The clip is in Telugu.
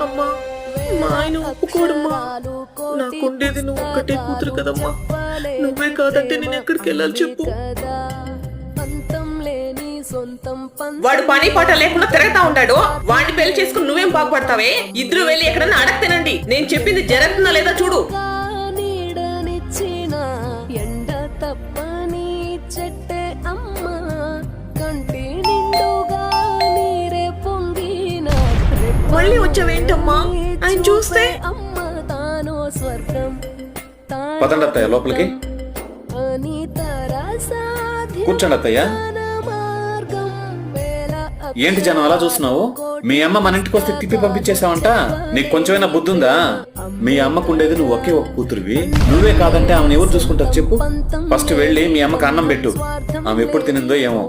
అమ్మా మా ఆయన ఒప్పుకోడమ్మా. నాకుండేది నువ్వు ఒక్కటే కూతురు కదమ్మా. నువ్వే కాదంటే నేను ఎక్కడికి వెళ్ళాలి చెప్పు. వాడు పని పాట లేకుండా తిరగతా ఉంటాడు. వాడిని పెళ్లి చేసుకుని నువ్వేం బాగుపడతావే? ఇద్దరు వెళ్ళి ఎక్కడన్నా అడగ తినండి. నేను చెప్పింది జరుగుతుందా లేదా చూడు. మళ్ళీ వచ్చావేంటమ్మా? ఆయన చూస్తే పదండి అత్తయ్య లోపలికి. కూర్చోండి అత్తయ్య. ఏంటి జనం అలా చూస్తున్నావు? మీ అమ్మ మన ఇంటికి వస్తే తిప్పి పంపించేసావంట. నీకు కొంచెమైనా బుద్ధి ఉందా? మీ అమ్మకు ఉండేది నువ్వు ఒకే ఒక కూతురువి. నువ్వే కాదంటే ఆమెను ఎవరు చూసుకుంటారు చెప్పు? ఫస్ట్ వెళ్ళి మీ అమ్మకి అన్నం పెట్టు. ఆమె ఎప్పుడు తినిందో ఏమో.